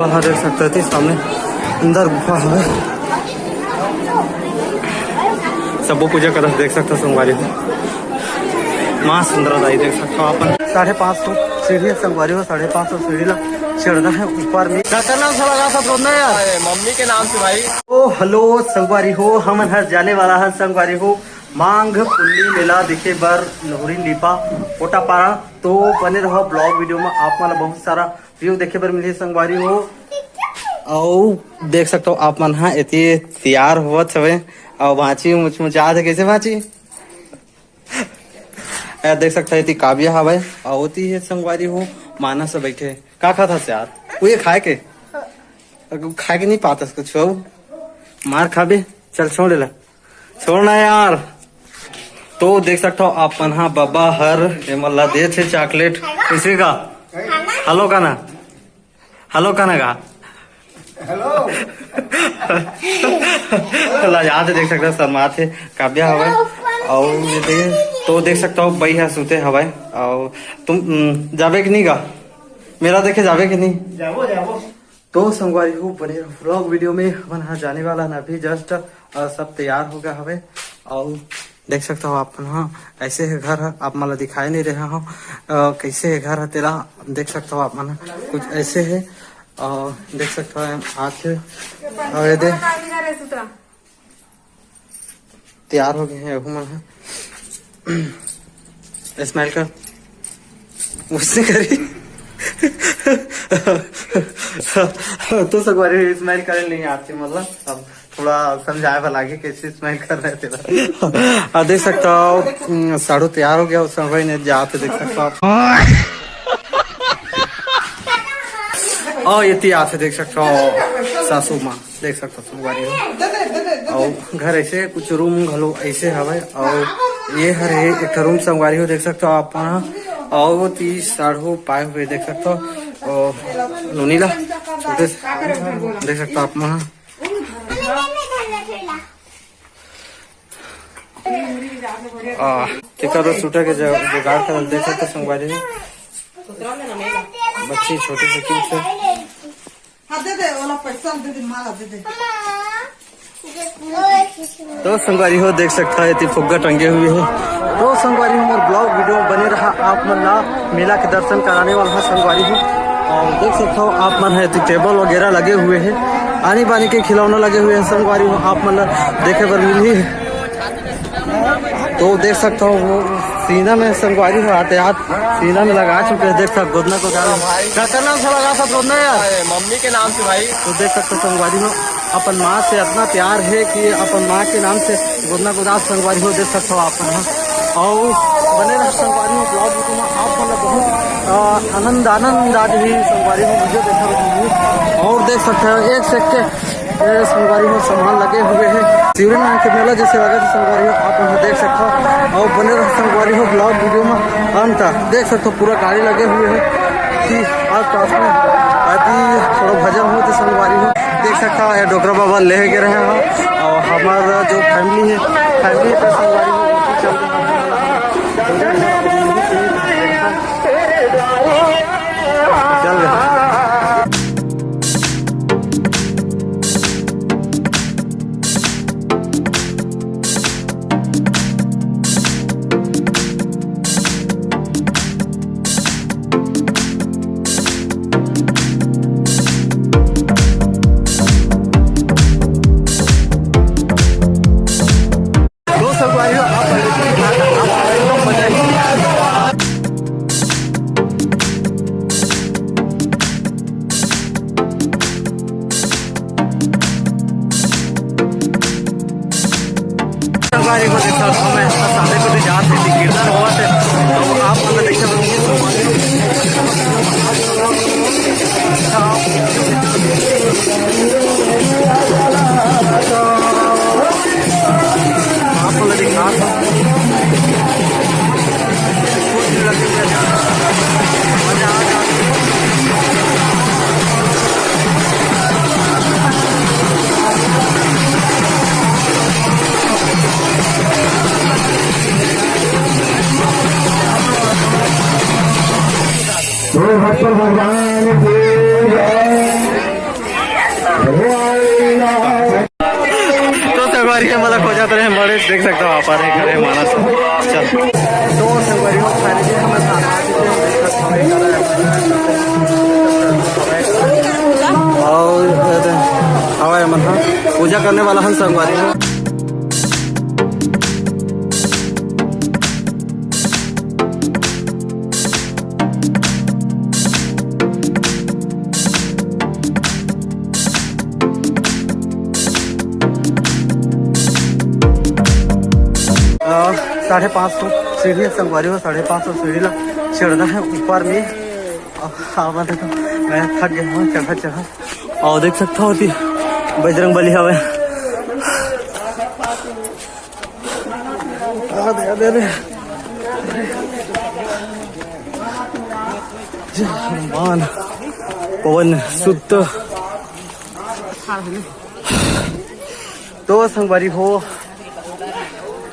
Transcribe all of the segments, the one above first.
बाहर देख सकते थे सामने अंदर गुफा है। सब पूजा कर देख सकते संगवारी हो माँ सुंदरदाई देख सकते हो अपन 550 सीढ़ी संगवारी हो 550 सीढ़ी ला चढ़ना है ऊपर में। क्या नाम से लगा सब रोना यार मम्मी के नाम से भाई। ओ हेलो संगवारी हो हम हर जाने वाला है संगवारी हो मांग पुल्ली मेला दिखे बर लोहरी लिपा कोटा पारा। तो बने रहो ब्लॉग वीडियो में आप मन बहुत सारा व्यू देखे बर मिले संगवारी हो। और देख सकते हो आप मन हाँ इतनी तैयार होवत हवे और भाची मुचमुचा थे कैसे भाची देख सकते हो इतनी काव्या हवे और है संगवारी हो माना से बैठे का खा था यार वो ये खाए के नहीं पाता कुछ मार खाबे चल छोड़ ले छोड़ना यार। तो देख सकते हो आप मन हाँ बाबा हर मल्ला दे थे चॉकलेट किसी का हेलो का ना का हेलो याद देख सकते हो शर्मा थे काव्या हवा और तो देख सकते हो बई है सूते हवा और तुम जावे कि नहीं गा मेरा देखे जावे कि नहीं जाओ तो संगवारी हो बने व्लॉग वीडियो में अपन हाँ जाने वाला ना अभी जस्ट सब तैयार हो गया हवे और देख सकते हो आप हाँ ऐसे है घर है आप मला दिखाई नहीं रहा हो कैसे है घर है तेरा देख सकते हो आप मन कुछ ऐसे है और देख सकते हो हाथ और ये दे तैयार हो गए हैं मन है स्माइल कर मुझसे करी तो संगवारी स्माइल करे नहीं आती मतलब अब थोड़ा समझाए वाला लगे कैसे स्माइल कर रहे थे। देख सकता हो साड़ू तैयार हो गया उस समय ने जाते देख सकता हो और ये आते देख सकता हो सासू माँ देख सकता हो संगवारी हो और घर ऐसे कुछ रूम घलो ऐसे हवे और ये हर एक रूम संगवारी हो देख सकते हो आप और 30 साढ़ू पाए हुए देख सकते हो और लोनीला छोटे देख सकते हो आप वहाँ सूटर के जुगाड़ कर देख सकते संगवारी बच्ची छोटे से क्यूट से तो संगवारी हो देख सकता है इतनी फुग्गा टंगे हुए हैं। तो संगवारी हो मोर ब्लॉग वीडियो बने रहा आप मन ना मेला के दर्शन कराने वाला है संगवारी हो और देख सकते हो आप मन है टेबल वगैरह लगे हुए हैं आनी बानी के खिलौने लगे हुए हैं संगवारी हो आप मन देखे बर मिली है। तो देख सकता हो वो सीना में संगवारी हो आते हाथ सीना में लगा चुके हैं देख सकते गोदना को क्या नाम से लगा सब गोदना यार मम्मी के नाम से भाई। तो देख सकते हो संगवारी हो अपन माँ से इतना प्यार है कि अपन माँ के नाम से गोदना गोदास संगवारी हो देख सकते हो आप और बने रहे संगवारी हो ब्लॉग में आप मतलब बहुत आनंद आज भी संगवारी में मुझे देखा और देख सकते हो एक से के संगवारी में सामान लगे हुए हैं शिवरी नारायण के मेला जैसे लगे थे संगवारी हो आप देख सकते हो और बने रहे संगवारी हो ब्लॉग वीडियो में अंत देख सकते हो पूरा गाड़ी लगे हुए हैं कि आज पास में आदि थोड़ा भजन हो तो संगवारी हो देख सकता है डोकरा बाबा ले के रहे हैं और हमारा जो फैमिली है फैमिली पे संगवारी हो चल रहा सामने को जा कीर्तन हुआ थे तो आप दिखा भगवान की जय। देख सकता हूँ आप आ रहे घर है मानस। चल तो संगवारी हो फाइनली हमें खाना और हवा मन पूजा करने वाला हम संगवारी हो। साढ़े 500 सीढ़ी संगवारी हो, 550 सीढ़ी ला चढ़ना है ऊपर में। देखो मैं थक गया हूँ चढ़ा चढ़ा। और देख सकता हो बजरंग बली हवे हनुमान पवन सुत। तो संगवारी हो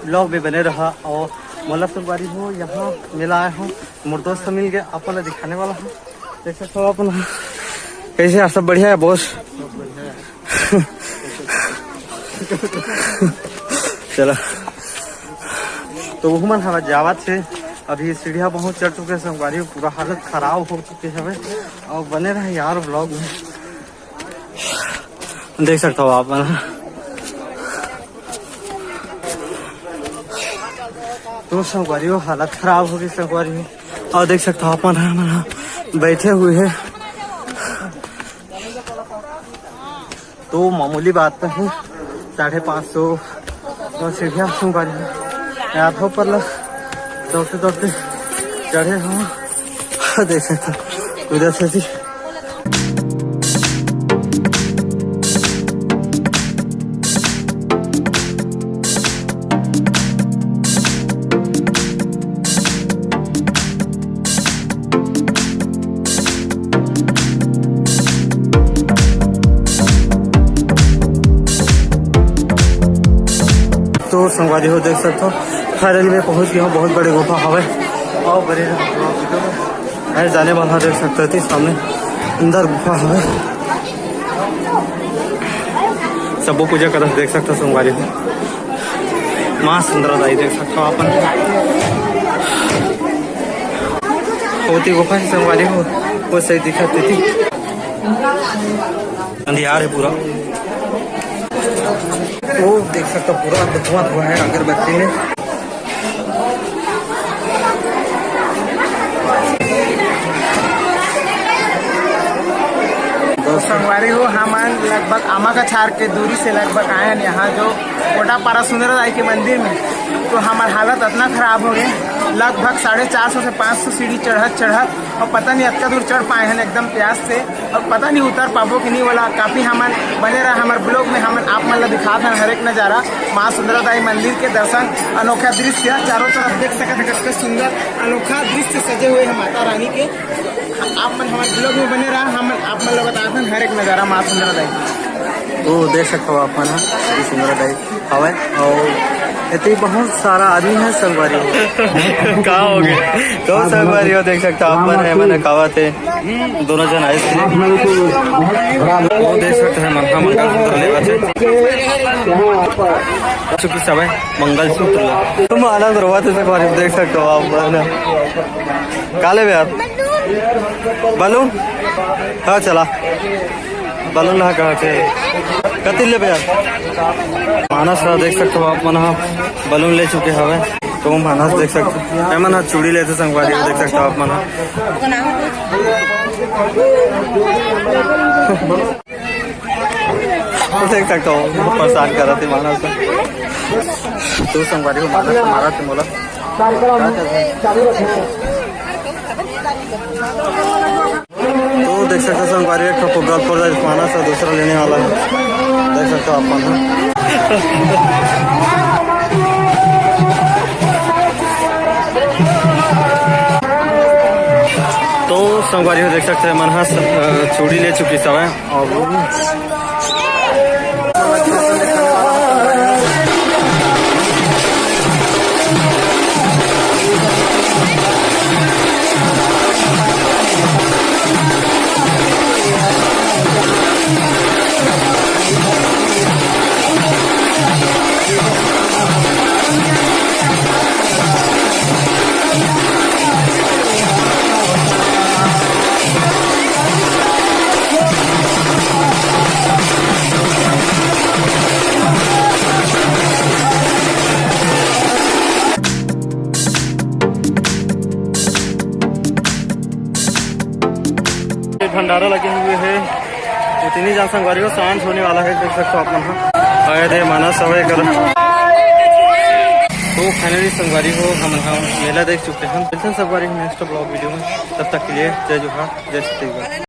ब्लॉग में बने रहा और मतलब संगवारी हो यहाँ मिला आया हूँ मोर दोस्त से मिल गया अपन दिखाने वाला हूँ। देख सकते हो अपन कैसे आप सब बढ़िया है बॉस। चलो तो वह हमारा जावत से अभी सीढ़िया बहुत चढ़ चुके संगवारी पूरा हालत खराब हो चुके है और बने रहे यार ब्लॉग में। देख सकता हो आप तो संगवारी हो हालत खराब हो गई संगवारी हो। और देख सकता हो अपन बैठे हुए हैं तो मामूली बात तो है 550 सीढ़िया संगवारी हो पर दौड़ते दौड़ते चढ़े हो। देख सकते हो उधर से तो संगवारी हो देख सकते हो फाइनली में पहुंच गया हूँ। बहुत बड़े गुफा हवे और बड़े है जाने वाला देख सकते थे सामने अंदर गुफा हवे सबो पूजा कर देख सकते हो संगवारी हो। माँ सुंदरदाई देख सकते हो अपन होती गुफा से संगवारी हो वो सही दिखाती थी। अंधियार है पूरा वो देख सकते हो पूरा धुआं धुआं है अगरबत्ती में। संगवारी हो हम लगभग आमा का छार के दूरी से लगभग आए हैं यहाँ जो कोटापारा सुंदरदाई के मंदिर में। तो हमारी हालत इतना खराब हो गई लगभग 450 से 500 सीढ़ी चढ़त और पता नहीं इतना दूर चढ़ पाए हैं एकदम प्यास से और पता नहीं उतर पाबो कि नहीं वाला। काफ़ी हमन बने रहा हमारे ब्लॉग में हम आप मतलब दिखा था हर एक नज़ारा माँ सुंदरदाई मंदिर के दर्शन अनोखा दृश्य चारों तरफ देख सकते हैं कितना सुंदर अनोखा दृश्य सजे हुए हैं माता रानी के। आप मन हमारे ब्लॉग में बने रहा हम आप मतलब बताते हैं हर एक नज़ारा माँ सुंदरदाई। तो देख सकते हो आप सुंदरदाई हवा और इतनी बहुत सारा आदमी है संगवारी कहाँ हो गए तो संगवारी हो देख सकते हो आप है मैंने कहा थे दोनों जन आए थे वो देख सकते हैं मंगल सूत्र लेकर चुकी सब है मंगल सूत्र तुम आनंद रोवाते संगवारी देख सकते हो आप काले यार बलून हाँ चला बलून ला कहा थे कति ले यार मानस देख सकते हो आप मन बलून ले चुके हवे तो मानस देख सकते हो मन चूड़ी लेते संगवारी देख सकते हो आप मन देख सकते हो परेशान कर रहा थे मानस तो संगवारी को मानस मारा थे बोला तो देख सकते हो संगवारी एक गोलपुर मानस दूसरा लेने वाला है देख सकते हो आप तो संगवारी देख सकते हैं मनहा चूड़ी ले चुकी सब है और भंडारा लगे हुए हैं। उतनी जन संगवारी हो सांझ होने वाला है, देख सकते हो आप मन आए थे माना सवय कर। तो फाइनली संगवारी हो हम मेला देख चुके हैं। संगवारी नेक्स्ट ब्लॉग वीडियो में, तब तक के लिए जय जोहार, जय छत्तीसगढ़।